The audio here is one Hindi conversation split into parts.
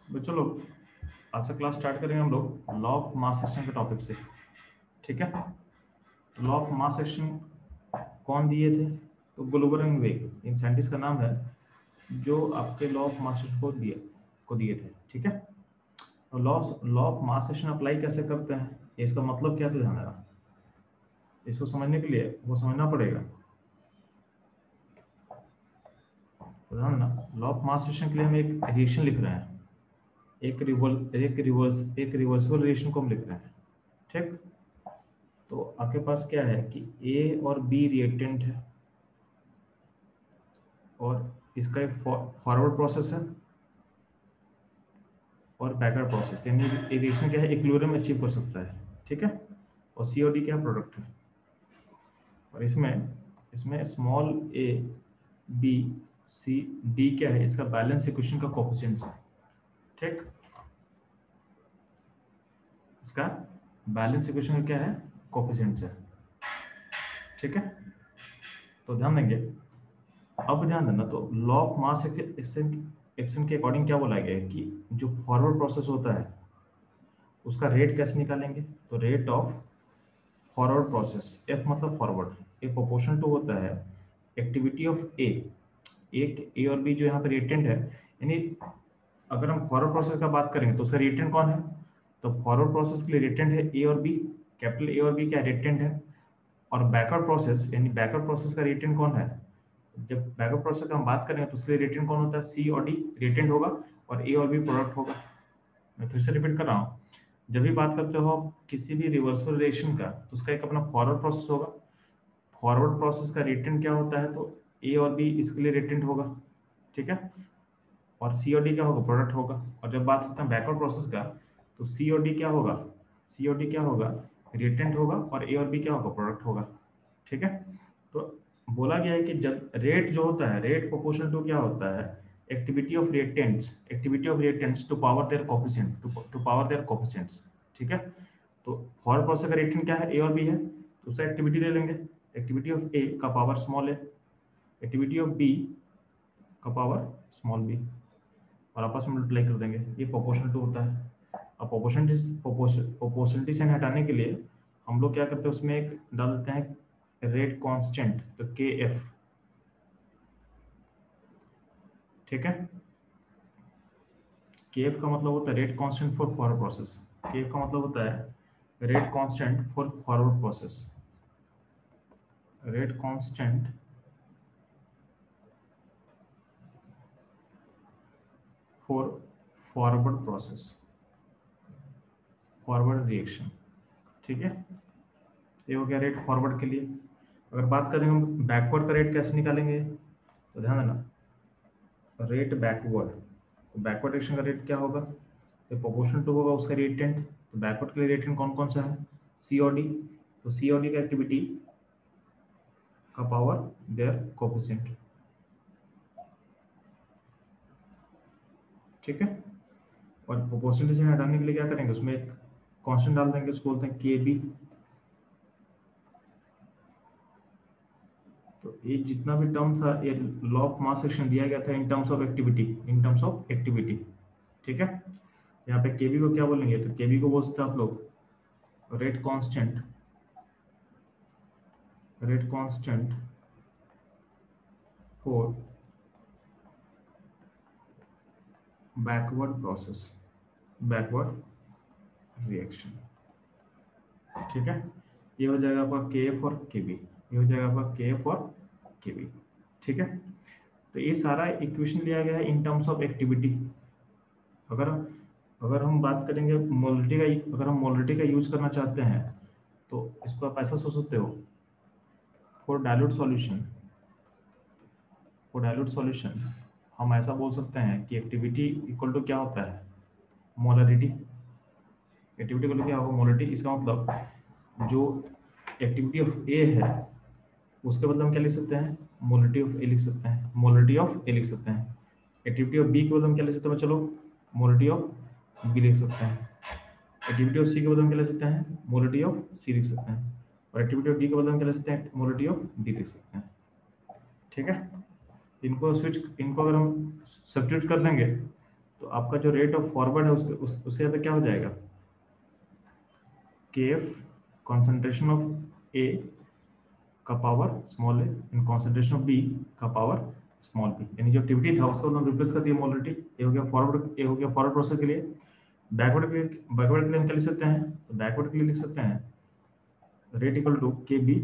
तो चलो आज का क्लास स्टार्ट करेंगे हम लोग लॉ ऑफ मास एक्शन के टॉपिक से। ठीक है। तो लॉ ऑफ मास एक्शन कौन दिए थे? तो ग्लोबर एंड वेग इन साइंटिस्ट का नाम है जो आपके लॉ ऑफ मास एक्शन को दिए थे। ठीक है। तो law of mass action apply कैसे करते हैं, इसका मतलब क्या, तो ध्यान देना। इसको समझने के लिए वो समझना पड़ेगा। तो ध्यान देना, लॉ ऑफ मास एक्शन के लिए हम एक रिएक्शन लिख रहे हैं। एक रिवर्सिबल रिएक्शन को हम लिख रहे हैं। ठीक। तो आपके पास क्या है कि ए और बी रिएक्टेंट है और इसका एक फॉरवर्ड प्रोसेस है और बैकवर्ड प्रोसेस, यानी ये रिएक्शन क्या है, इक्विलिब्रियम अचीव कर सकता है। ठीक है। और सी और डी क्या प्रोडक्ट है। और इसमें इसमें small A B C D क्या है, इसका बैलेंस इक्वेशन का कोफिशिएंट्स है। ठीक। इसका बैलेंस इक्वेशन का क्या है, कोफिशिएंट्स है। ठीक है। तो ध्यान देंगे। अब ध्यान देना, तो law of mass action action के अकॉर्डिंग क्या बोला गया है कि जो फॉरवर्ड प्रोसेस होता है उसका रेट कैसे निकालेंगे। तो rate of forward process, F मतलब फॉरवर्ड, ए प्रोपोर्शनल टू होता है एक्टिविटी ऑफ ए। एक ए और बी जो यहाँ पे रिएक्टेंट है, यानी अगर हम फॉरवर्ड प्रोसेस का बात करेंगे तो उसका रिएक्टेंट कौन है। तो फॉरवर्ड प्रोसेस के लिए रिएक्टेंट है ए और बी, कैपिटल ए और बी क्या रिएक्टेंट है। और बैकवर्ड प्रोसेस यानी बैकवर्ड प्रोसेस का रिएक्टेंट कौन है। जब बैकअप प्रोसेस का हम बात करें तो उसके लिए रिएक्टेंट कौन होता है, सी और डी रिएक्टेंट होगा और ए और बी प्रोडक्ट होगा। मैं फिर से रिपीट कर रहा हूँ, जब भी बात करते हो आप किसी भी रिवर्सिबल रिएक्शन का तो उसका एक अपना फॉरवर्ड प्रोसेस होगा। फॉरवर्ड प्रोसेस का रिएक्टेंट क्या होता है, तो ए और बी इसके लिए रिएक्टेंट होगा। ठीक है। और सी और डी क्या होगा, प्रोडक्ट होगा। और जब बात करते हैं बैकवर्ड प्रोसेस का, तो सी और डी क्या होगा, सी और डी क्या होगा, रिएक्टेंट होगा और ए और बी क्या होगा, प्रोडक्ट होगा। ठीक है। तो बोला गया है कि जब रेट जो होता है, रेट प्रोपोर्शनल टू क्या होता है, activity of reactants to power their coefficient, to power their coefficients. ठीक है। तो फॉरवर्ड प्रोसेस का रिएक्टेंट क्या है, ए और बी है, तो उसका एक्टिविटी ले लेंगे। एक्टिविटी ऑफ ए का पावर स्मॉल है, एक्टिविटी ऑफ बी का पावर स्मॉल बी, और आपस में मल्टीप्लाई कर देंगे। ये प्रोपोर्शनल टू होता है। अब प्रोपोर्शनलिटी से हटाने के लिए हम लोग क्या करते हैं, उसमें एक डाल देते हैं रेट कांस्टेंट, तो के एफ। ठीक है। के एफ का मतलब होता है rate constant for forward process. के एफ का मतलब होता है rate constant for forward process, rate constant for forward process, forward reaction. ठीक है। ये हो गया रेट फॉरवर्ड के लिए। अगर बात करें हम बैकवर्ड का रेट कैसे निकालेंगे, तो ध्यान देना, रेट बैकवर्ड, तो बैकवर्ड रिएक्शन का रेट क्या होगा, तो प्रोपोर्शनल टू होगा उसका रिएक्टेंट। तो बैकवर्ड के लिए रिएक्टेंट कौन कौन सा है, सी और डी। तो सी और डी का एक्टिविटी का पावर देयर कोफिशिएंट। ठीक है। और प्रोपोर्शनलिटी से हटाने के लिए क्या करेंगे, उसमें एक कांस्टेंट डाल देंगे, उसको बोलते हैं के बी। तो ये जितना भी टर्म था, ये लॉ ऑफ मास एक्शन दिया गया था in terms of activity, in terms of activity. ठीक है। यहाँ पे केबी को क्या बोलेंगे, तो केबी को बोल सकते हैं आप लोग rate constant, rate constant for backward process, backward reaction. ठीक है। ये हो जाएगा आपका के एफ और के बी, ये हो जाएगा आपका के एफ और के बी। ठीक है। तो ये सारा इक्वेशन लिया गया है इन टर्म्स ऑफ एक्टिविटी। अगर अगर हम बात करेंगे मोलरिटी का, अगर हम मोलरिटी का यूज करना चाहते हैं तो इसको आप ऐसा सोच सकते हो, for dilute solution, for dilute solution हम ऐसा बोल सकते हैं कि एक्टिविटी इक्वल टू क्या होता है, मोलरिटी। एक्टिविटी इक्वल टू क्या होगा, मोलरिटी। इसका मतलब जो एक्टिविटी ऑफ ए है उसके बदले हम क्या लिख सकते हैं, मोलरिटी ऑफ ए लिख सकते हैं, मोलरिटी ऑफ ए लिख सकते हैं। एक्टिविटी ऑफ बी के बदले हम क्या लिख सकते हैं, चलो मोलरिटी ऑफ बी लिख सकते हैं। एक्टिविटी ऑफ सी के बदले हम क्या लिख सकते हैं, मोलरिटी ऑफ सी लिख सकते हैं। और एक्टिविटी ऑफ डी के बदले हम क्या लिख सकते हैं, मोलरिटी ऑफ डी लिख सकते हैं। ठीक है। इनको अगर हम सब्स्टिट्यूट कर देंगे तो आपका जो रेट ऑफ फॉरवर्ड है उसके यहाँ पे क्या हो जाएगा, के एफ कॉन्सेंट्रेशन ऑफ ए का power small A in concentration of B का पावर स्मॉल बी, यानी जो एक्टिविटी था उसको हम रिप्लेस कर दिया मोलरिटी। ये हो गया फॉरवर्ड, ये हो गया फॉरवर्ड प्रोसेस के लिए। बैकवर्ड के लिए हम क्या लिख सकते हैं, तो बैकवर्ड के लिए लिख सकते हैं rate equal to K B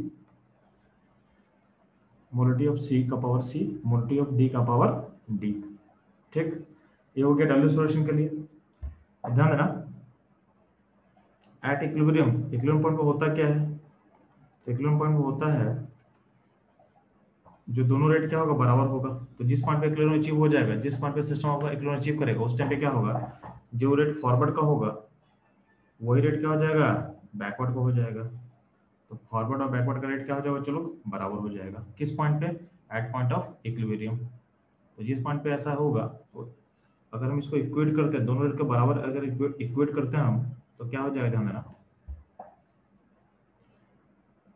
molarity of C का power C molarity of D का पावर डी। ठीक, ये हो गया डब्ल्यू सॉल्यूशन के लिए। ध्यान देना एट इक्विलिब्रियम पॉइंट पे होता क्या है, इक्विलिब्रियम पॉइंट पे होता है जो दोनों रेट क्या होगा, बराबर होगा। तो जिस पॉइंट पे इक्विलिब्रियम अचीव हो जाएगा, जिस पॉइंट पे सिस्टम होगा इक्विलिब्रियम अचीव करेगा, उस टाइम पे क्या होगा, जो रेट फॉरवर्ड का होगा वही रेट क्या हो जाएगा, बैकवर्ड का हो जाएगा। तो फॉरवर्ड और बैकवर्ड का रेट क्या हो जाएगा, चलो बराबर हो जाएगा। किस पॉइंट पे, एट पॉइंट ऑफ इक्विलिब्रियम। तो जिस पॉइंट पे ऐसा होगा, तो अगर हम इसको इक्वेट करते हैं, दोनों रेट के बराबर अगर इक्वेट करते हैं हम, तो क्या हो जाएगा, ध्यान देना।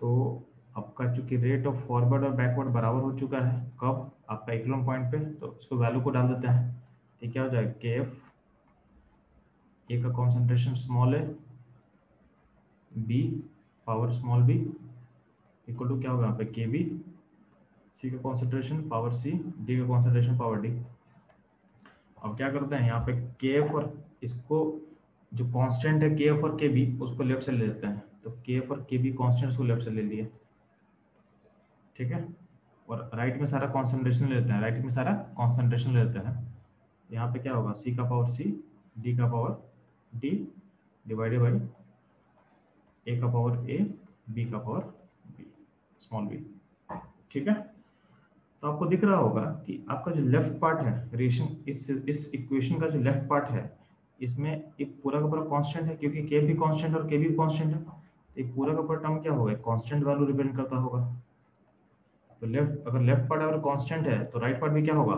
तो आपका चूंकि रेट ऑफ फॉरवर्ड और बैकवर्ड बराबर हो चुका है, कब, आपका इक्विलिब्रियम पॉइंट पे, तो उसको वैल्यू को डाल देते हैं। तो क्या हो जाएगा, के एफ ए का कॉन्सेंट्रेशन स्मॉल है, B power small B equal to क्या होगा यहाँ पे, के बी सी का कॉन्सेंट्रेशन पावर सी डी का कॉन्सेंट्रेशन पावर डी। अब क्या करते हैं यहाँ पे के एफ और इसको जो कांस्टेंट है के एफ और के बी उसको लेफ्ट से ले लेते हैं। तो के एफ और के बी कॉन्स्टेंट को लेफ्ट से ले लिए, ठीक है। और राइट में सारा कॉन्सेंट्रेशन ले लेते हैं, राइट में सारा कॉन्सेंट्रेशन ले लेते हैं। यहाँ पे क्या होगा, सी का पावर सी डी का पावर डी डिवाइडेड बाई ए का पावर ए बी का पावर बी स्मॉल बी, ठीक है। तो आपको दिख रहा होगा कि आपका जो लेफ्ट पार्ट है रिलेशन, इस इक्वेशन का जो लेफ्ट पार्ट है, इसमें एक पूरा का पूरा कांस्टेंट है, क्योंकि के भी कांस्टेंट और के भी कांस्टेंट है। तो एक पूरा का पूरा टर्म क्या होगा, कांस्टेंट वैल्यू रिप्रेजेंट करता होगा। तो अगर लेफ्ट पार्ट अगर कांस्टेंट है तो राइट पार्ट भी क्या होगा,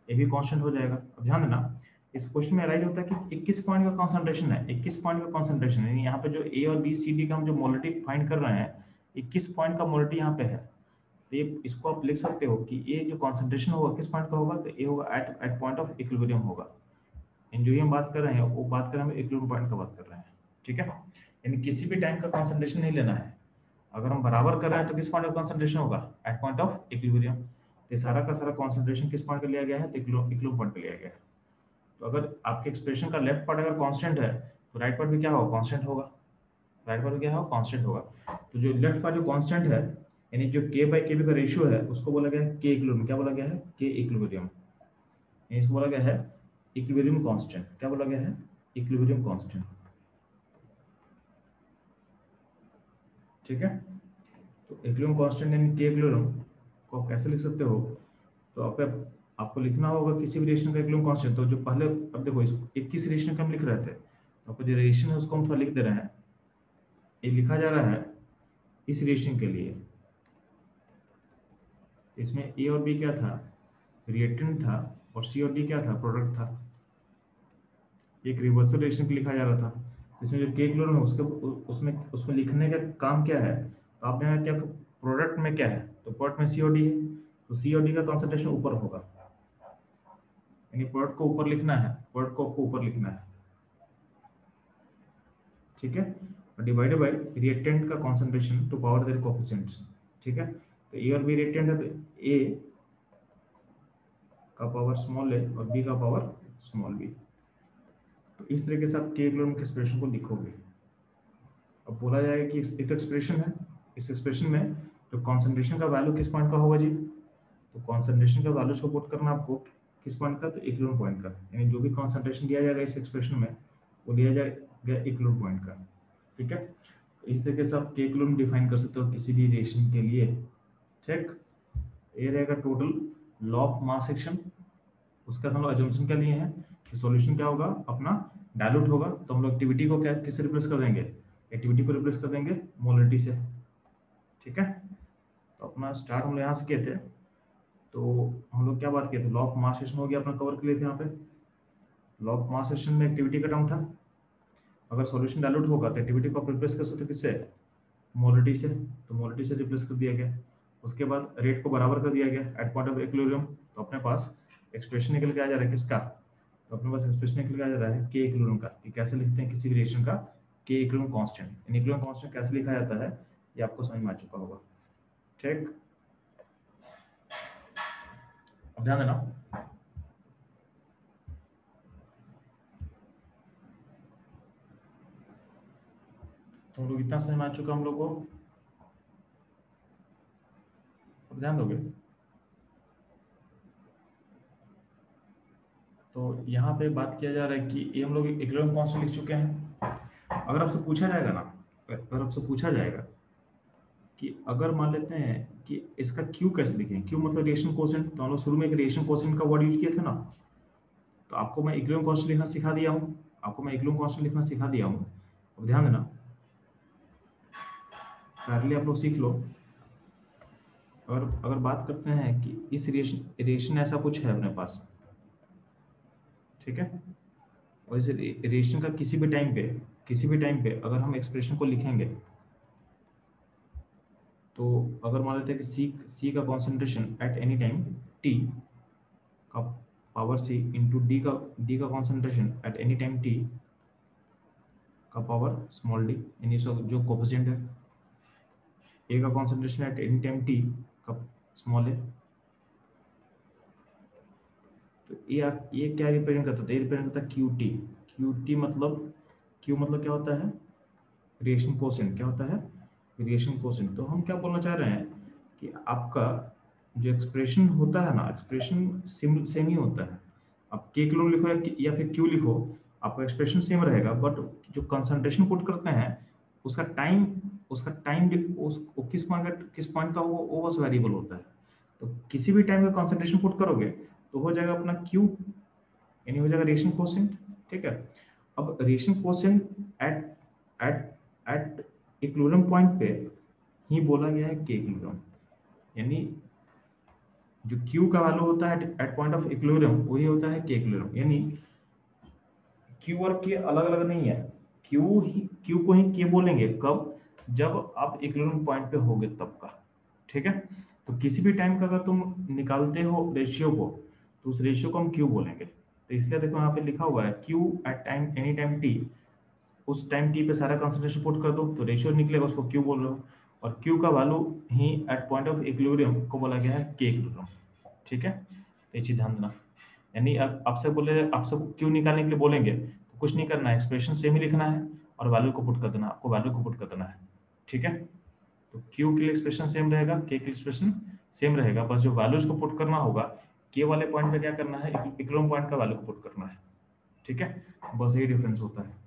ये भी कांस्टेंट हो जाएगा। अब ध्यान देना, इस क्वेश्चन में राइट होता है कि 21 पॉइंट का कंसंट्रेशन है, 21 पॉइंट का कंसंट्रेशन है, यहाँ पे जो ए और बी सी डी का हम जो मोलरिटी फाइंड कर रहे हैं, 21 पॉइंट का मोलरिटी यहाँ पे है। तो ये इसको आप लिख सकते हो कि ये जो कंसंट्रेशन होगा किस पॉइंट का होगा, तो ये होगा एट पॉइंट ऑफ इक्विलिब्रियम होगा। इन जो हम बात कर रहे हैं वो बात कर रहे हैं, हम इक्विलिब्रियम पॉइंट का बात कर रहे हैं, ठीक है। यानी किसी भी टाइम का कंसंट्रेशन नहीं लेना है। अगर हम बराबर कर रहे हैं तो किस पॉइंट का कंसंट्रेशन होगा, एट पॉइंट ऑफ इक्विलिब्रियम। ये सारा का सारा कंसंट्रेशन किस पॉइंट का लिया गया है, तो इक्विलिब्रियम पॉइंट का लिया गया है। तो अगर आपके एक्सप्रेशन का लेफ्ट पार्ट अगर कांस्टेंट है तो राइट पार्ट भी क्या होगा, कांस्टेंट होगा। राइट पार्ट क्या होगा, कांस्टेंट होगा। तो जो लेफ्ट पार्ट जो कांस्टेंट है, यानी जो के बाई के बी का रेशियो है, उसको बोला गया है के इक्विलिब्रियम। क्या बोला गया है, के इक्विलिब्रियम। इसको बोला गया है इक्विलिब्रियम कांस्टेंट। क्या बोला गया है, इक्विलिब्रियम कांस्टेंट, ठीक है। तो इक्विलिब्रियम कांस्टेंट यानी के इक्विलिब्रियम को आप कैसे लिख सकते हो, तो आपको लिखना होगा किसी भी रिएक्शन का इक्विलिब्रियम कांस्टेंट। तो जो पहले, अब देखो इसको 21 रिएक्शन का हम लिख रहे थे, तो आपको जो रिएक्शन है उसको हम थोड़ा लिख दे रहे हैं। ये लिखा जा रहा है इस रिएक्शन के लिए, इसमें ए और बी क्या था, रिएक्टेंट था, और सी और डी क्या था, प्रोडक्ट था। एक रिवर्सल रिएक्शन के लिखा जा रहा था। इसमें जो के इक्विलिब्रियम है उसके उसमें उसमें लिखने का काम क्या है, तो आपने यहाँ क्या, प्रोडक्ट में क्या है, तो प्रोडक्ट में सी और डी है, तो सी और डी का कॉन्सेंट्रेशन ऊपर होगा, यानी प्रोडक्ट को ऊपर लिखना है, प्रोडक्ट को आपको ऊपर लिखना है, ठीक है। डिवाइडेड बाय रिएक्टेंट का concentration to power their coefficients, ठीक है। तो ए और बी रिएक्टेंट है, तो ए का पावर स्मॉल है और बी का पावर स्मॉल बी। तो इस तरीके से आप के इक्विलिब्रियम के एक्सप्रेशन को लिखोगे। अब बोला जाएगा कि एक एक्सप्रेशन है, इस एक्सप्रेशन में तो कॉन्सेंट्रेशन का वैल्यू किस पॉइंट का होगा जी, तो कॉन्सेंट्रेशन का वैल्यू को पुट करना आपको किस पॉइंट का, तो इक्विलिब्रियम पॉइंट का। यानी जो भी कॉन्सेंट्रेशन दिया जाएगा इस एक्सप्रेशन में वो दिया जाएगा इक्विलिब्रियम पॉइंट का, ठीक है। तो इस तरीके से आप के इक्विलिब्रियम डिफाइन कर सकते हो किसी भी रिएक्शन के लिए, ठीक। ये रहेगा total law of mass action. उसका हम लोग अजम्पशन क्या लिए हैं कि सॉल्यूशन क्या होगा अपना, डायलूट होगा। तो हम लोग एक्टिविटी को क्या किससे रिप्लेस कर देंगे, एक्टिविटी को रिप्लेस कर देंगे मोलरिटी से, ठीक है। तो अपना स्टार्ट हम लोग यहाँ से किए थे। तो हम लोग क्या बात किए थे, लॉ ऑफ मास एक्शन हो गया अपना, कवर कर लिए थे यहाँ पे। लॉ ऑफ मास एक्शन में एक्टिविटी का टर्म था, अगर सॉल्यूशन डायलूट होगा तो एक्टिविटी को आप रिप्लेस कर सकते किससे, मोलरिटी से। तो मोलरिटी से रिप्लेस कर दिया गया। उसके बाद रेट को बराबर कर दिया गया एट पॉइंट ऑफ इक्विलिब्रियम। तो अपने पास एक्सप्रेशन निकल के आ जा रहा है किसका, तो अपने पास एक्सप्रेशन निकल के आ जा रहा है के इक्विलिब्रियम का, कि कैसे लिखते हैं किसी भी रिएक्शन का के इक्विलिब्रियम कांस्टेंट। इक्विलिब्रियम कांस्टेंट कैसे लिखा जाता है ये आपको समझ में आ चुका होगा। ठीक, अब ध्यान देना, तो हम लोग इतना समझ में आ चुका हम लोग को, अब ध्यान दोगे। तो यहाँ पे बात किया जा रहा है कि ये हम लोग इक्विलिब्रियम कांस्टेंट लिख चुके हैं। अगर आपसे पूछा जाएगा ना, अगर आपसे पूछा जाएगा कि अगर मान लेते हैं कि इसका क्यू कैसे लिखें, क्यू मतलब रिएक्शन कोसेंट, तो हम लोग शुरू में एक रिएक्शन कोसेंट का वर्ड यूज किया था ना, तो आपको मैं इक्विलिब्रियम कांस्टेंट लिखना सिखा दिया हूँ, आपको मैं इक्विलिब्रियम कांस्टेंट लिखना सिखा दिया हूँ। अब ध्यान देना, पहले आप लोग सीख लो। अगर अगर बात करते हैं कि इस रिएक्शन ऐसा कुछ है अपने पास, ठीक है, और इस रिएक्शन का किसी भी टाइम पे अगर हम एक्सप्रेशन को लिखेंगे, तो अगर मान लेते हैं कि सी का concentration at any time T का पावर सी इंटू डी का concentration at any time T का पावर स्मॉल डी, यानी जो कोफिशिएंट है, ए का concentration at any time T का स्मॉल ए, तो ये क्या रिप्रेजेंट करता था, ये रिप्रेजेंट करता है क्यू टी। क्यू मतलब क्या होता है, रिएक्शन कोसेंट। क्या होता है, रिएक्शन कोसेंट। तो हम क्या बोलना चाह रहे हैं कि आपका जो एक्सप्रेशन होता है ना, एक्सप्रेशन सेम ही होता है। आप के किलो लिखो या फिर क्यू लिखो, आपका एक्सप्रेशन सेम रहेगा, बट जो कंसंट्रेशन पुट करते हैं उसका टाइम किस पॉइंट का वो बस वेरिएबल होता है। तो किसी भी टाइम का कंसंट्रेशन पुट करोगे तो हो जाएगा अपना क्यू, यानी हो जाएगा रिएक्शन कोसेंट। ठीक है, अब reaction quotient at at at equilibrium point पे ही बोला गया है के इक्विलिब्रियम, यानी जो क्यू का वैल्यू होता है एट पॉइंट ऑफ इक्विलिब्रियम वही होता है के इक्विलिब्रियम। यानी क्यू और के अलग अलग नहीं है, क्यू को ही के बोलेंगे कब, जब आप इक्विलिब्रियम पॉइंट पे होगे तब का। ठीक है, तो किसी भी टाइम का अगर तुम निकालते हो रेशियो को, तो उस रेशियो को हम क्यू बोलेंगे। तो इसलिए देखो यहाँ पे लिखा हुआ है Q at time any time T, उस टाइम टी पे सारा कंसंट्रेशन पुट कर दो तो रेशियो निकलेगा, उसको क्यू बोल रहे हो। और क्यू का वैल्यू ही एट पॉइंट ऑफ इक्विलिब्रियम को बोला गया है के इक्विलिब्रियम। ठीक है, तो ये चीज ध्यान देना। यानी अब आपसे क्यू निकालने के लिए बोलेंगे तो कुछ नहीं करना है, एक्सप्रेशन सेम ही लिखना है और वैल्यू को पुट कर देना, आपको वैल्यू को पुट कर देना है। ठीक है, तो क्यू के लिए एक्सप्रेशन सेम रहेगा, के के लिए एक्सप्रेशन सेम रहेगा, बस जो वैल्यूज को पुट करना होगा के वाले पॉइंट पे क्या करना है, इक्विलिब्रियम पॉइंट का वैल्यू को पुट करना है। ठीक है, बस यही डिफरेंस होता है।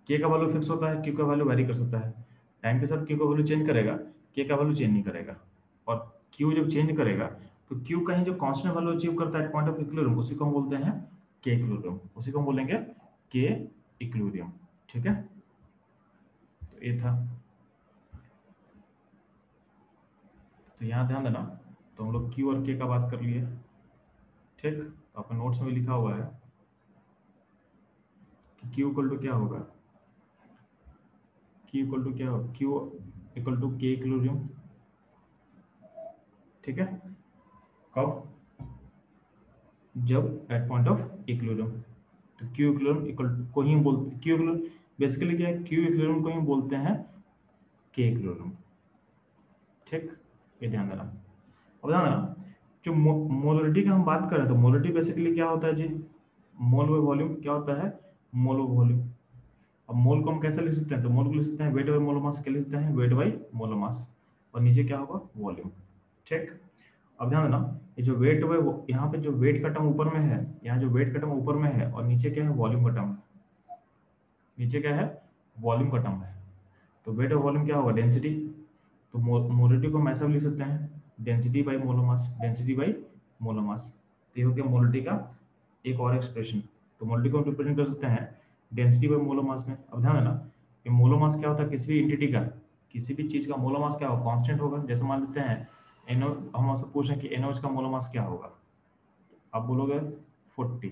के का वैल्यू फिक्स होता है, क्यू का वैल्यू वेरी कर सकता है, टाइम के साथ क्यू का वैल्यू चेंज करेगा, के का वैल्यू चेंज नहीं करेगा। और क्यू जब चेंज करेगा तो क्यू का ही जो कांस्टेंट वैल्यू अचीव करता है पॉइंट ऑफ इक्विलिब्रियम, उसी को हम बोलते हैं के इक्विलिब्रियम, उसी को हम बोलेंगे के इक्विलिब्रियम। ठीक है, तो ये था, तो यहाँ ध्यान देना। तो हम लोग क्यू और के का बात कर लिए। ठीक, तो अपने नोट्स में भी लिखा हुआ है कि क्यू इक्वल टू क्या होगा, क्यू इक्वल टू क्या होगा, क्यू इक्वल टू के इक्विलिब्रियम। ठीक है, कब, जब एट पॉइंट ऑफ इक्विलिब्रियम। तो क्यू इक्विलिब्रियम इक्वल को ही बोलते, क्यू इक्विलिब्रियम बेसिकली क्या है, क्यू इक्विलिब्रियम को ही बोलते हैं के इक्विलिब्रियम। ठीक, ये ध्यान देना। अब ध्यान देना, जो मोलरिटी की हम बात कर रहे हैं, तो मोलरिटी बेसिकली क्या होता है जी, मोल बाय वॉल्यूम। क्या होता है, मोल बाय वॉल्यूम। अब मोल को हम कैसे लिख सकते हैं, तो मोल को लिख सकते हैं वेट बाय मोलर मास, क्या लिख सकते हैं, वेट बाय मोलर मास, और नीचे क्या होगा, वॉल्यूम। ठीक, अब ध्यान देना, ये जो वेट बाय, यहाँ पे जो वेट का टर्म ऊपर में है, यहाँ जो वेट का टर्म ऊपर में है और नीचे क्या है, वॉल्यूम का टर्म है, नीचे क्या है, वॉल्यूम का टर्म है। तो वेट और वॉल्यूम क्या होगा, डेंसिटी। तो मोलरिटी को हम ऐसा भी लिख सकते हैं, density by molar mass, density by molar mass. तो ये हो गया मोलरिटी का एक और एक्सप्रेशन। तो मोलरिटी को हम रिप्रेजेंट कर सकते हैं डेंसिटी बाई मोलर मास में। अब ध्यान देना, ये मोलर मास क्या होता है, किसी भी एंटिटी का, किसी भी चीज का मोलर मास क्या होगा, कांस्टेंट होगा। जैसे मान लेते हैं एनो, हम आपसे पूछें कि NaOH का मोलर मास क्या होगा, आप बोलोगे 40।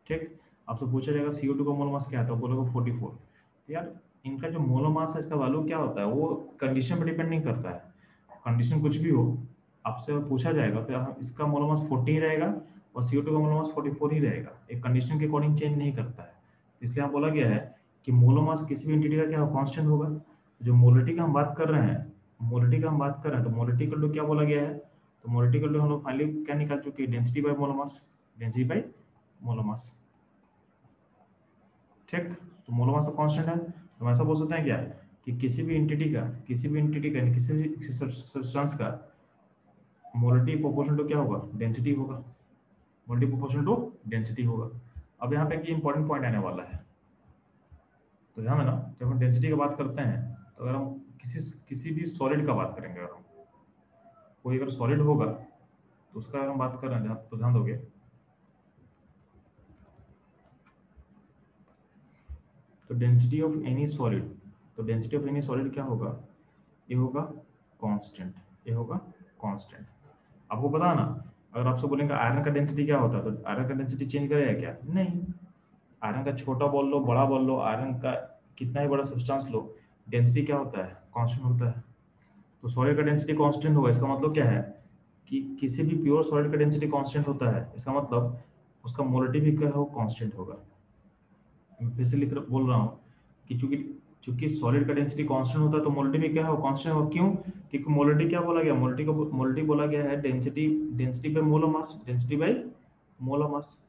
ठीक, आपसे पूछा जाएगा CO2 का मोलर मास क्या है, तो आप बोलोगे 44। तो यार इनका जो मोलर मास है, इसका वैल्यू क्या होता है, वो कंडीशन पर डिपेंड नहीं करता है। कंडीशन कुछ भी हो, आपसे पूछा जाएगा तो इसका मोलर मास 40 ही रहेगा और CO2 का मोलर मास 44 ही रहेगा, एक कंडीशन के अकॉर्डिंग चेंज नहीं करता है। इसलिए यहाँ बोला गया है कि मोलर मास किसी भी एंटिटी का क्या कांस्टेंट होगा। जो मोलरिटी का हम बात कर रहे हैं, मोलरिटी का हम बात कर रहे हैं, तो मोलरिटी का क्या बोला गया है, तो मोलरिटी का हम लोग फाइनली क्या निकाल चुके हैं, density by molar mass, density by molar mass. ठीक, तो मोलर मास तो कांस्टेंट है, तो हम ऐसा बोल सकते हैं क्या कि किसी भी एंटिटी का किसी भी सब्सटेंस का मोलरिटी प्रोपोर्शनल टू क्या होगा, डेंसिटी होगा, मोलरिटी प्रोपोर्शनल टू डेंसिटी होगा। अब यहाँ पे एक इंपॉर्टेंट पॉइंट आने वाला है, तो ध्यान देना, जब हम डेंसिटी की बात करते हैं तो अगर हम किसी किसी भी सॉलिड का बात करेंगे, अगर हम कोई अगर सॉलिड होगा तो उसका अगर हम बात कर रहे हैं तो ध्यान दोगे, तो डेंसिटी ऑफ एनी सॉलिड, तो डेंसिटी ऑफ एनी सॉलिड क्या होगा, ये होगा कांस्टेंट, ये होगा कांस्टेंट। आपको पता है ना, अगर आपसे बोलेंगे आयरन का डेंसिटी क्या होता है, तो आयरन का डेंसिटी चेंज करेगा क्या, नहीं। आयरन का छोटा बोल लो बड़ा बोल लो, आयरन का कितना ही बड़ा सब्सटेंस लो, डेंसिटी क्या होता है, कांस्टेंट होता है। तो सॉलिड का डेंसिटी कांस्टेंट होगा, इसका मतलब क्या है कि किसी भी प्योर सॉलिड का डेंसिटी कांस्टेंट होता है, इसका मतलब उसका मोलरिटी भी क्या हो, कांस्टेंट होगा। मैं फिर से लिख बोल रहा हूँ कि चूंकि चूंकि सॉलिड का डेंसिटी कांस्टेंट होता है तो मोलरिटी भी क्या हो, कांस्टेंट हो। क्यों, क्योंकि मोलरिटी क्या बोला गया, मोलरिटी बोला गया है density, density by molar mass, density by molar mass.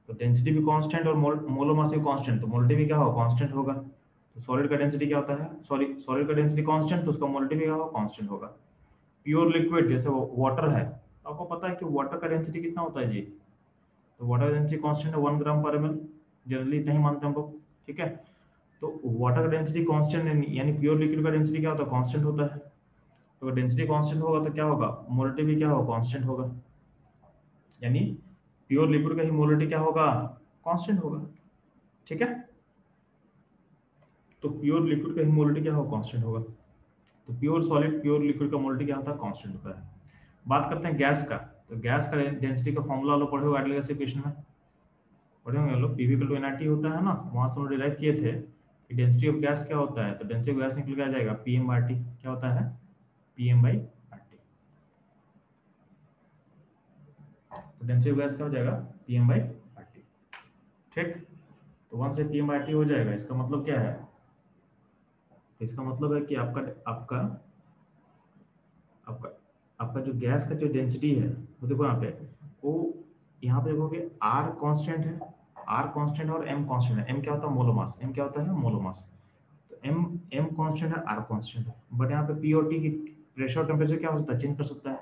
तो डेंसिटी भी कांस्टेंट और मोलर मास भी कांस्टेंट, तो मोलरिटी भी क्या हो, कांस्टेंट होगा। तो सॉलिड का डेंसिटी क्या होता है, सॉरी सॉलिड का डेंसिटी कांस्टेंट, तो उसका मोलरिटी भी क्या हो, कांस्टेंट होगा। प्योर लिक्विड जैसे वाटर है, तो आपको पता है कि वाटर का डेंसिटी कितना होता है जी, तो वाटर डेंसिटी कांस्टेंट है 1 ग्राम/ml, जनरली इतना ही मानते हैं हम लोग, ठीक है। तो वाटर का डेंसिटी कांस्टेंट यानी प्योर लिक्विड का डेंसिटी क्या होता है, कांस्टेंट होता है। तो डेंसिटी कांस्टेंट होगा तो क्या होगा, मोलरिटी भी क्या होगा, कांस्टेंट होगा। यानी प्योर लिक्विड का ही मोलरिटी क्या होगा, कांस्टेंट होगा, ठीक है। तो प्योर लिक्विड का ही मोलरिटी क्या होगा, कांस्टेंट होगा। तो प्योर सॉलिड प्योर लिक्विड का मोलरिटी क्या होता है, कांस्टेंट होता है। बात करते हैं गैस का, तो गैस का डेंसिटी का फॉर्मूला लो पढ़े हो एटली गैस इक्वेशन में, पढ़े होंगे लोग, पीवी इक्वल टू एनआरटी होता है ना, वहां से हम डिराइव किए थे कि डेंसिटी ऑफ गैस क्या होता है, तो डेंसिटी ऑफ गैस निकल के आ जाएगा पीएम/आरटी, क्या होता है, पीएम/आरटी। तो डेंसिटी ऑफ गैस क्या हो जाएगा, पीएम/आरटी, ठीक। तो 1 से पीएम/आरटी हो जाएगा, इसका मतलब क्या है, तो इसका मतलब है कि आपका आपका आपका आपका जो गैस का जो डेंसिटी है वो देखो यहाँ पे, वो यहाँ पे देखोगे आर कांस्टेंट है, आर कांस्टेंट और एम कांस्टेंट है। एम क्या होता है, मोलर मास, एम क्या होता है, मोलर मास। तो एम एम कांस्टेंट है, आर कांस्टेंट है, बट यहाँ पे पी और टी की प्रेशर और टेम्परेचर क्या हो सकता है, चेंज कर सकता है।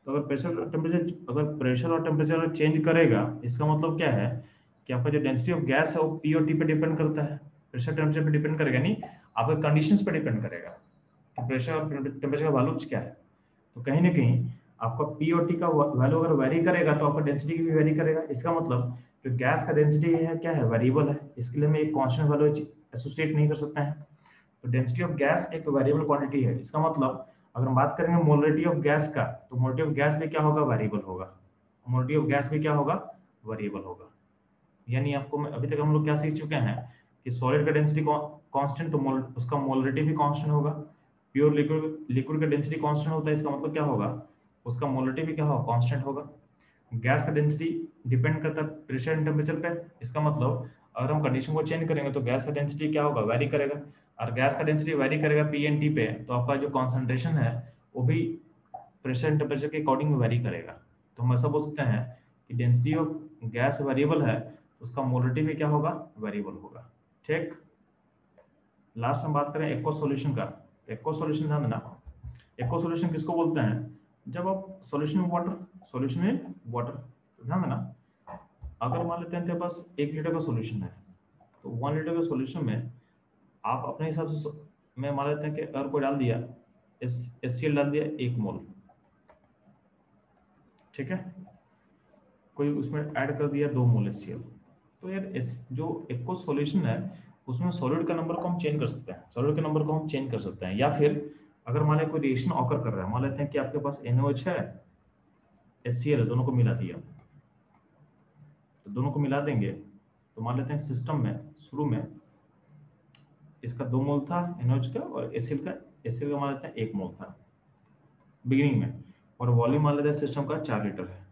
तो अगर प्रेशर और टेम्परेचर चेंज करेगा, इसका मतलब क्या है कि आपका जो डेंसिटी ऑफ गैस है वो पी और टी पे डिपेंड करता है, प्रेशर टेम्परेचर पे डिपेंड करेगा नहीं, आपके कंडीशंस पे डिपेंड करेगा कि प्रेशर और टेम्परेचर का वैल्यूज क्या है। तो कहीं ना कहीं आपका पी और टी का वैल्यू अगर वेरी करेगा तो आपका डेंसिटी भी वेरी करेगा। इसका मतलब जो गैस का डेंसिटी है क्या है, वेरिएबल है, इसके लिए हम एक कांस्टेंट वैल्यू एसोसिएट नहीं कर सकते हैं। तो डेंसिटी ऑफ गैस एक वेरिएबल क्वांटिटी है, इसका मतलब अगर हम बात करेंगे मोलरिटी ऑफ गैस का, तो मोलरिटी ऑफ गैस भी क्या होगा, वेरिएबल होगा। मोलरिटी ऑफ गैस भी क्या होगा, वेरिएबल होगा। यानी आपको अभी तक हम लोग क्या सीख चुके हैं कि सॉलिड का डेंसिटी कांस्टेंट, तो उसका मोलरिटी भी कांस्टेंट होगा। प्योर लिक्विड लिक्विड का डेंसिटी कांस्टेंट होता है, इसका मतलब क्या होगा, उसका मोलरिटी भी क्या होगा, कांस्टेंट होगा। गैस का डेंसिटी डिपेंड करता है प्रेशर एंड टेम्परेचर पे, इसका मतलब अगर हम कंडीशन को चेंज करेंगे तो गैस का डेंसिटी क्या होगा, वेरी करेगा। और गैस का डेंसिटी वेरी करेगा पी एन टी पे, तो आपका जो कॉन्सेंट्रेशन है वो भी प्रेशर एंड टेम्परेचर के अकॉर्डिंग वेरी करेगा। तो हम ऐसा बोल सकते हैं कि डेंसिटी ऑफ गैस वेरिएबल है, तो उसका मोलरिटी भी क्या होगा, वेरिएबल होगा, ठीक। लास्ट हम बात करें एक्वस सॉल्यूशन का। एक्वस सॉल्यूशन ध्यान देना, एक्वस सॉल्यूशन किसको बोलते हैं, जब आप सॉल्यूशन में वाटर, सॉल्यूशन में वाटर, तो ध्यान देना, अगर मान लेते हैं बस 1 लीटर का सॉल्यूशन है, तो 1 लीटर के सॉल्यूशन में आप अपने हिसाब से में मान लेते हैं कि अगर कोई डाल दिया HCl डाल दिया 1 मोल, ठीक है, कोई उसमें ऐड कर दिया 2 मोल HCl, तो यार जो एक्वस सॉल्यूशन है उसमें सॉलिड का नंबर को हम चेंज कर सकते हैं, सॉलिड के नंबर को हम चेंज कर सकते हैं। या फिर अगर मान लें कोई रिएक्शन ऑकर कर रहा है, मान लेते हैं कि आपके पास NaOH है, HCl है, दोनों को मिला दिया, तो दोनों को मिला देंगे, तो मान लेते हैं सिस्टम में शुरू में इसका 2 मोल था NaOH का, और HCl का मान लेते हैं 1 मोल था बिगिनिंग में, और वॉल्यूम मान लेते हैं सिस्टम का 4 लीटर है।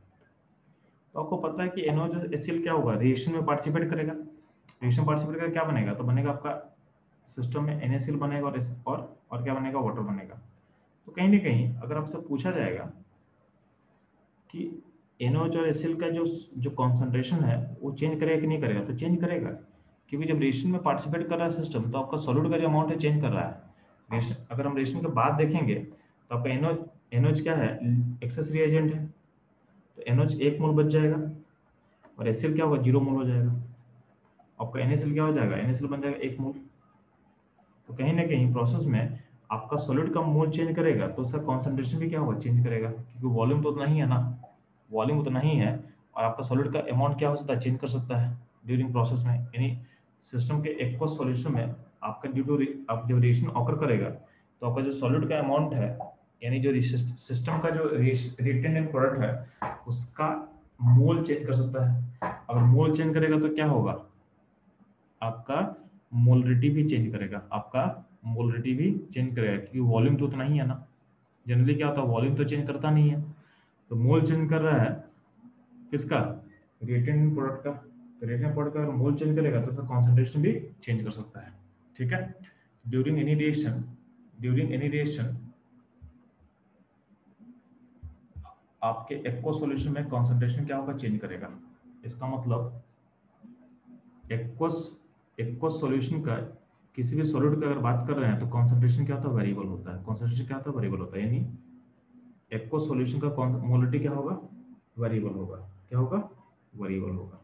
तो आपको पता है कि NaOH क्या होगा, रिएक्शन में पार्टिसिपेट करेगा। रिएक्शन में पार्टिसिपेट करके क्या बनेगा, तो बनेगा आपका सिस्टम में NaCl बनेगा और क्या बनेगा, वाटर बनेगा। तो कहीं ना कहीं अगर आपसे पूछा जाएगा कि NaOH और HCl का जो जो कॉन्सेंट्रेशन है वो चेंज करेगा कि नहीं करेगा, तो चेंज करेगा, क्योंकि जब रिएक्शन में पार्टिसिपेट कर रहा है सिस्टम तो आपका सॉल्यूट का जो अमाउंट है चेंज कर रहा है। रिएक्शन, अगर हम रिएक्शन के बाद देखेंगे तो आपका NaOH क्या है, एक्सेस रिएजेंट है, तो NaOH 1 मोल बच जाएगा और HCl क्या होगा, 0 मोल हो जाएगा। आपका NaCl क्या हो जाएगा, NaCl बन जाएगा 1 मोल। तो कहीं ना कहीं प्रोसेस में आपका सॉलिड का मोल चेंज करेगा तो उसका कॉन्सेंट्रेशन भी क्या होगा, चेंज करेगा, क्योंकि वॉल्यूम तो उतना ही है ना, वॉल्यूम उतना ही है, और आपका सॉलिड का अमाउंट क्या हो सकता है, चेंज कर सकता है ड्यूरिंग प्रोसेस में। यानी सिस्टम के एक्वस सॉल्यूशन में आपका ड्यू टू आप जब रिएक्शन ऑकर करेगा तो आपका जो सॉलिड का अमाउंट है, यानी जो सिस्टम का जो रिएक्टेंट एंड प्रोडक्ट है उसका मोल चेंज कर सकता है। अगर मोल चेंज करेगा तो क्या होगा, आपका मोलरिटी भी चेंज करेगा, आपका मोलरिटी भी चेंज करेगा, क्योंकि वॉल्यूम तो उतना ही है ना। जनरली क्या होता है, वॉल्यूम तो चेंज करता नहीं है, तो मोल चेंज कर रहा है किसका, रिएक्टेंट प्रोडक्ट का। तो रिएक्टेंट प्रोडक्ट का अगर मोल चेंज करेगा तो उसका कॉन्सेंट्रेशन भी चेंज कर सकता है। ठीक है, ड्यूरिंग एनी रिएक्शन आपके एक्वस सॉल्यूशन में कॉन्सेंट्रेशन क्या होगा, चेंज करेगा। इसका मतलब एक्वस एक्वस सॉल्यूशन का, किसी भी सॉलिड की अगर बात कर रहे हैं तो कॉन्सेंट्रेशन क्या होता है, वेरिएबल होता है। कॉन्सेंट्रेशन क्या होता है, वेरिएबल होता है, यानी एक्वस सॉल्यूशन का मोलिटी क्या होगा, वेरिएबल होगा। क्या होगा, वेरिएबल होगा।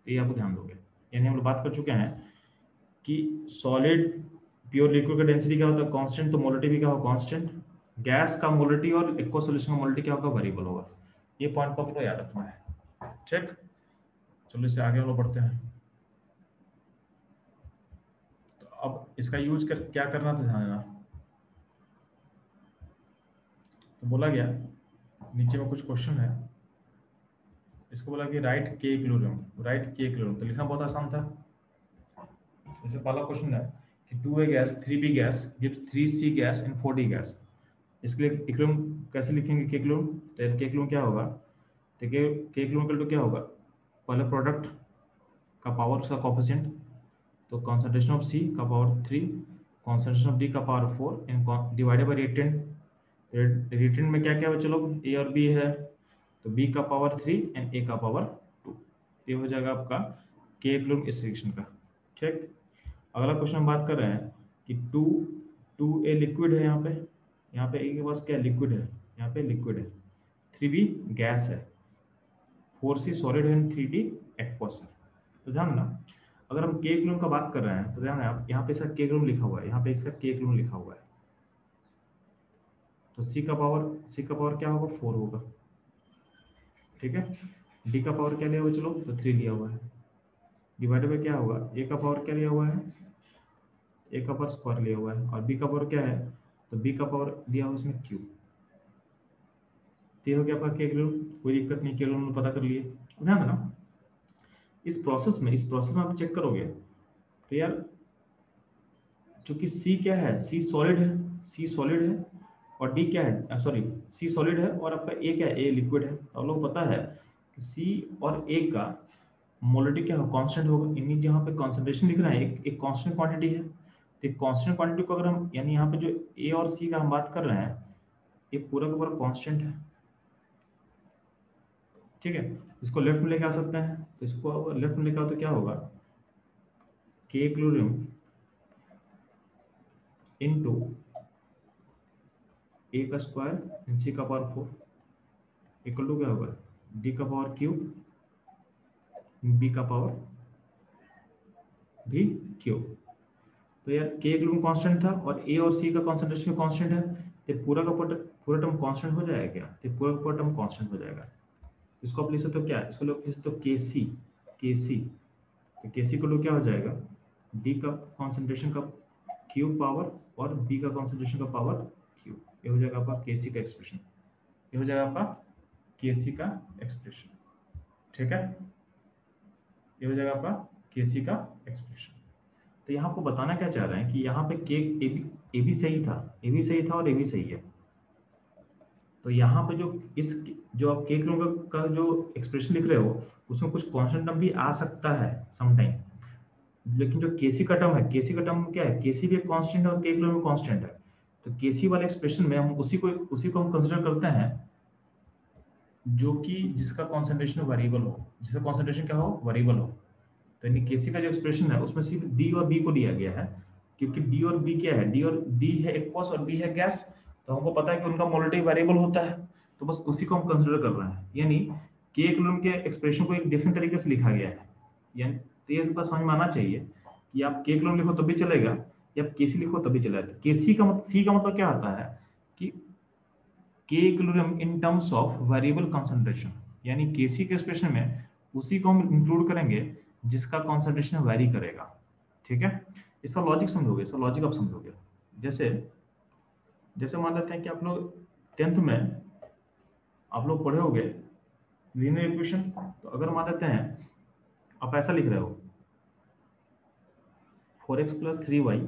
तो ये आपको ध्यान दोगे। यानी हम लोग बात कर चुके हैं कि सॉलिड प्योर लिक्विड का डेंसिटी क्या होता है, कांस्टेंट, तो मोलिटी भी क्या होगा, कांस्टेंट। गैस का मोलिटी और एक्वस सॉल्यूशन का मोलिटी क्या होगा, वेरिएबल होगा। ये पॉइंट को आपको याद रखना है। ठीक, चलो इससे आगे हम लोग बढ़ते हैं। तो अब इसका यूज कर क्या करना था, ध्यान देना। तो बोला गया नीचे में कुछ क्वेश्चन है, इसको बोला कि राइट के इक्विलिब्रियम, राइट के इक्विलिब्रियम। तो लिखना बहुत आसान था। जैसे पहला क्वेश्चन है कि 2A gas 3B gas gives 3C gas and 4D gas. इसके लिए इक्विलिब्रियम कैसे लिखेंगे, के इक्विलिब्रियम। तो के इक्विलिब्रियम क्या होगा, तो के इक्विलिब्रियम तो क्या होगा, पहले प्रोडक्ट का पावर उसका कोफिशिएंट, तो कॉन्सेंट्रेशन ऑफ C का पावर 3, कॉन्सेंट्रेशन ऑफ D का power 4 and divided by reactant. Reactant में क्या क्या है चलो, A और B है, तो B का पावर 3 एंड A का पावर 2। ये हो जाएगा आपका के इक्विलिब्रियम इस रिएक्शन का। ठीक, अगला क्वेश्चन हम बात कर रहे हैं कि 2A लिक्विड है, यहाँ पे A के पास क्या लिक्विड है, यहाँ पे लिक्विड है, 3B गैस है, 4C सॉलिड है, 3D एक्वस है। तो ध्यान ना, अगर हम के इक्विलिब्रियम का बात कर रहे हैं तो ध्यान है आप, यहाँ पे इसका के इक्विलिब्रियम लिखा हुआ है, यहाँ पे इसका के इक्विलिब्रियम लिखा हुआ है, तो C का पावर क्या होगा, 4 होगा। ठीक है, D का पावर क्या लिया हुआ है, चलो तो 3 लिया हुआ है, डिवाइडेड बाय क्या होगा, A का पावर क्या लिया हुआ है, A का पावर स्क्वायर लिया हुआ है, और B का पावर क्या है, तो B का पावर दिया हुआ इसमें Q। तो ये हो गया आपका के इक्विलिब्रियम, कोई दिक्कत नहीं, के इक्विलिब्रियम पता कर लिए। ध्यान देना, इस प्रोसेस में आप चेक करोगे तो यार, चूंकि सी क्या है, सी सॉलिड है, सी सॉलिड है, और डी क्या है, सॉरी, सी सॉलिड है और आपका ए क्या है, ए लिक्विड है। तो आप लोग पता है कि सी और ए का मोलिटी क्या हो, कांस्टेंट होगा। यानी जहाँ पे कॉन्सेंट्रेशन लिख रहे हैं एक कांस्टेंट क्वांटिटी है, तो एक कांस्टेंट क्वांटिटी को अगर हम, यानी यहाँ पे जो ए और सी का हम बात कर रहे हैं, ये पूरा का पूरा कांस्टेंट है। ठीक है, इसको लेफ्ट में लेके आ सकते हैं, तो इसको अगर लेफ्ट में लेके आओ तो क्या होगा, के क्लोरियम इंटू ए का स्क्वायर एंड सी का पावर 4 इक्वल टू क्या होगा, डी का पावर क्यूब, बी का पावर भी क्यूब। तो यार के इक्विलिब्रियम कांस्टेंट था और ए और सी का कॉन्सेंट्रेशन कांस्टेंट है, तो पूरा का पूरा टर्म कांस्टेंट हो जाएगा क्या, तो पूरा का पूरा टर्म कांस्टेंट हो जाएगा। इसको आप लिख सकते हो क्या, इसको लिख सकते हो के सी, तो के सी को लोग क्या हो जाएगा, डी का कॉन्सेंट्रेशन का क्यूब पावर और बी का कॉन्सेंट्रेशन का पावर क्यूब। ये हो जाएगा आपका के सी का एक्सप्रेशन, ये हो जाएगा आपका के सी का एक्सप्रेशन। ठीक है, ये हो जाएगा आपका के सी का एक्सप्रेशन। तो यहाँ आपको बताना क्या चाह रहे हैं कि यहाँ पे के ए बी सही था, ए बी सही था और ए बी सही है। तो यहाँ पे जो जो आप के किलोमीटर का जो एक्सप्रेशन लिख रहे हो उसमें कुछ कांस्टेंट टर्म भी आ सकता है समटाइम, लेकिन जो केसी का टर्म है, केसी का टर्म क्या है, केसी भी एक कांस्टेंट है और के किलोमीटर कांस्टेंट है। तो केसी वाले एक्सप्रेशन में हम उसी को हम कंसिडर करते हैं जो कि जिसका कॉन्सेंट्रेशन वेरिएबल हो, जिसका कॉन्सेंट्रेशन क्या हो, वेरिएबल हो। तो यानी केसी का जो एक्सप्रेशन है उसमें सिर्फ डी और बी को लिया गया है, क्योंकि डी और बी क्या है, डी है एक्वस और बी है गैस। तो हमको पता है कि उनका मोलरिटी वेरिएबल होता है, तो बस उसी को हम कंसिडर कर रहे हैं। यानी के कूलम्ब के एक्सप्रेशन को एक डिफरेंट तरीके से लिखा गया है। यानी तो ये बात समझ में आना चाहिए कि आप के कूलम्ब लिखो तब भी चलेगा, या आप केसी लिखो तब भी चलेगा। केसी का मतलब, सी का मतलब क्या आता है कि के equilibrium in terms of variable concentration, यानी केसी के एक्सप्रेशन में उसी को हम इंक्लूड करेंगे जिसका कंसंट्रेशन वेरी करेगा। ठीक है, इसका लॉजिक समझोगे, इसका लॉजिक आप समझोगे। जैसे जैसे मान लेते हैं कि आप लोग 10th में आप लोग पढ़े होगे लीनियर इक्वेशन। तो अगर मान लेते हैं आप ऐसा लिख रहे हो 4x+3y,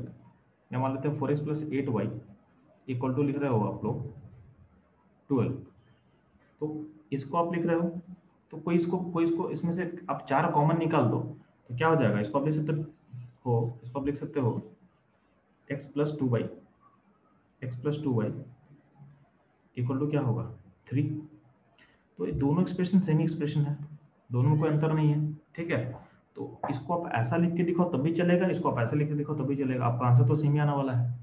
या मान लेते हैं 4x+8y इक्वल टू लिख रहे हो आप लोग 12। तो इसको आप लिख रहे हो, तो कोई इसको इसमें से आप चार कॉमन निकाल दो, तो क्या हो जाएगा, इसको आप लिख सकते हो, इसको आप लिख सकते हो x+2y, x+2y इक्वल टू क्या होगा 3। तो ये दोनों एक्सप्रेशन सेम एक्सप्रेशन है, दोनों में कोई अंतर नहीं है। ठीक है, तो इसको आप ऐसा लिख के दिखाओ तब भी चलेगा, इसको आप ऐसा लिख के दिखाओ तब भी चलेगा, आपका आंसर तो सेम ही आने वाला है।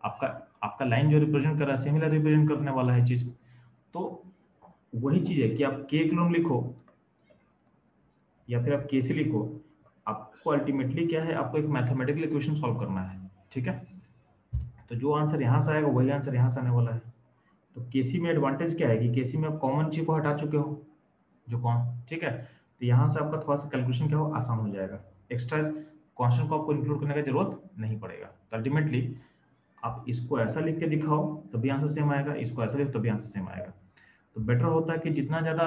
आपका आपका लाइन जो रिप्रेजेंट कर रहा है सिमिलर रिप्रेजेंट करने वाला है चीज। तो वही चीज है कि आप के किलोम लिखो या फिर आप केसी लिखो, आपको अल्टीमेटली क्या है, आपको एक मैथमेटिकल इक्वेशन सॉल्व करना है। ठीक है, तो जो आंसर यहाँ से आएगा वही आंसर यहाँ से आने वाला है। तो केसी में एडवांटेज क्या है कि केसी में आप कॉमन चीज को हटा चुके हो जो कौन, ठीक है, तो यहाँ से आपका थोड़ा सा कैलकुलेशन क्या हो, आसान हो जाएगा। एक्स्ट्रा कॉन्स्टेंट को आपको इंक्लूड करने की जरूरत नहीं पड़ेगा। तो अल्टीमेटली आप इसको ऐसा लिख के दिखाओ तभी आंसर सेम आएगा, इसको ऐसा लिखो तभी आंसर सेम आएगा। तो बेटर होता है कि जितना ज़्यादा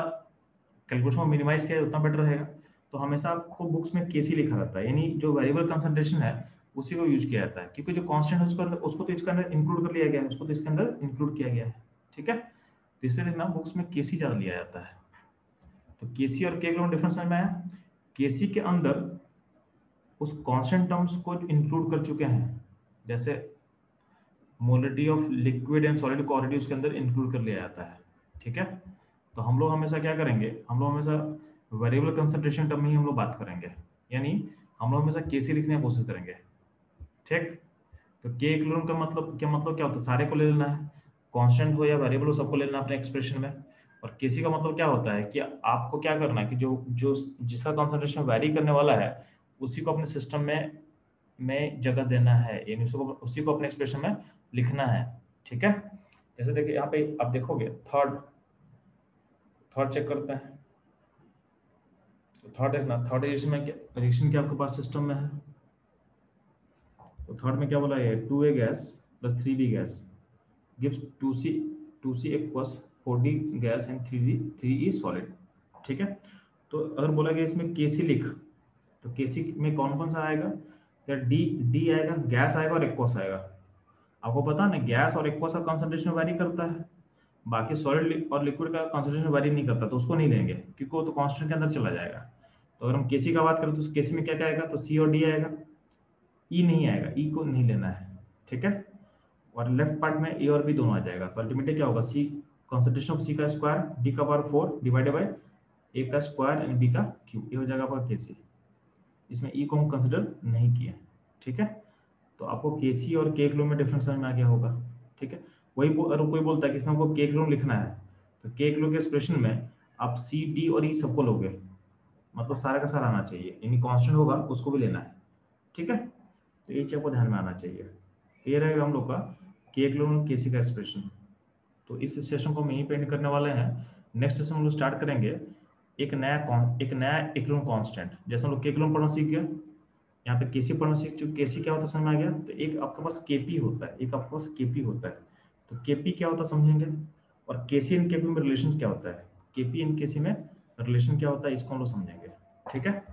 कैलकुलेशन को मिनिमाइज किया जाए उतना बेटर रहेगा। तो हमेशा आपको बुक्स में केसी लिखा रहता है, यानी जो वेरिएबल कंसंट्रेशन है उसी को यूज किया जाता है, क्योंकि जो कांस्टेंट है उसको तो इसके अंदर इंक्लूड कर लिया गया है, उसको तो इसके अंदर इंक्लूड किया गया है। ठीक है, तो इसलिए ना बुक्स में केसी ज़्यादा लिया जाता है। तो केसी और के का डिफरेंस समझ में आया। केसी के अंदर उस कांस्टेंट टर्म्स को इंक्लूड कर चुके हैं, जैसे molality of liquid and solid को ऑलरेडी उसके अंदर इंक्लूड कर लिया जाता है। ठीक है, तो हम लोग हमेशा क्या करेंगे, हम लोग हमेशा वेरिएबल कंसंट्रेशन टर्म में ही हम लोग बात करेंगे, यानी हम लोग हमेशा केसी लिखने की कोशिश करेंगे। ठीक, तो के इक्विलिब्रियम का मतलब क्या होता है, सारे को ले लेना है, कांस्टेंट हो या वेरिएबल हो सबको ले लेना अपने एक्सप्रेशन में। और केसी का मतलब क्या होता है कि आपको क्या करना है कि जो जो जिसका कंसंट्रेशन वेरी करने वाला है उसी को अपने सिस्टम में जगह देना है, यानी उसी को अपने एक्सप्रेशन में लिखना है। ठीक है, जैसे देखिए यहाँ पे आप देखोगे थर्ड थर्ड चेक करते हैं। तो थर्ड देखना, थर्ड रिएक्शन क्या आपके पास सिस्टम में है। तो थर्ड में क्या बोला है, 2A gas plus 3B gas gives 2C equals 4D gas and 3E solid. ठीक है, तो अगर बोला गया इसमें केसी लिख, तो केसी में कौन कौन सा आएगा, या डी डी आएगा, गैस आएगा और एक्वस आएगा। आपको पता ना गैस और एक्वस का कंसंट्रेशन वेरी करता है, बाकी सॉलिड और लिक्विड का कंसंट्रेशन वेरी नहीं करता, तो उसको नहीं लेंगे क्योंकि वो तो कांस्टेंट के अंदर चला जाएगा। तो अगर हम केसी का बात करें तो केसी में क्या क्या आएगा, तो सी और डी आएगा, ई नहीं आएगा, ई को नहीं लेना है। ठीक है, और लेफ्ट पार्ट में ए और बी दोनों आ जाएगा। तो अल्टीमेटली क्या होगा, सी कंसंट्रेशन ऑफ सी का स्क्वायर डी का पावर 4 डिवाइडेड बाय ए का स्क्वायर एंड बी का क्यूब, ये हो जाएगा आपका केसी। इसमें ई को हम कंसिडर नहीं किए। ठीक है, तो आपको केसी और के किलो में डिफरेंस समझ में आ गया होगा। ठीक है, अगर कोई बोलता है कि इसमें आपको के किलो लिखना है, तो के किलो के एक्सप्रेशन में आप सी डी और ई सबको लोगे, मतलब सारा का सारा आना चाहिए, यानी कांस्टेंट होगा उसको भी लेना है। ठीक है, तो ये चीज आपको ध्यान में आना चाहिए। ये रहेगा हम लोग का के किलो और केसी का एक्सप्रेशन। तो इस सेशन को हम यहीं पेंड करने वाले हैं। नेक्स्ट सेशन हम लोग स्टार्ट करेंगे एक नया इक्लोन कांस्टेंट। जैसे हम लोग के किलो पढ़ना सीख गए, यहाँ पे केसी पढ़ना सीख चुके, केसी क्या होता है समझ में आ गया। तो एक आपके पास केपी होता है, एक आपके पास केपी होता है। तो केपी क्या होता है समझेंगे, और केसी एंड केपी में रिलेशन क्या होता है, केपी एंड केसी में रिलेशन क्या होता है, इसको हम लोग समझेंगे। ठीक है।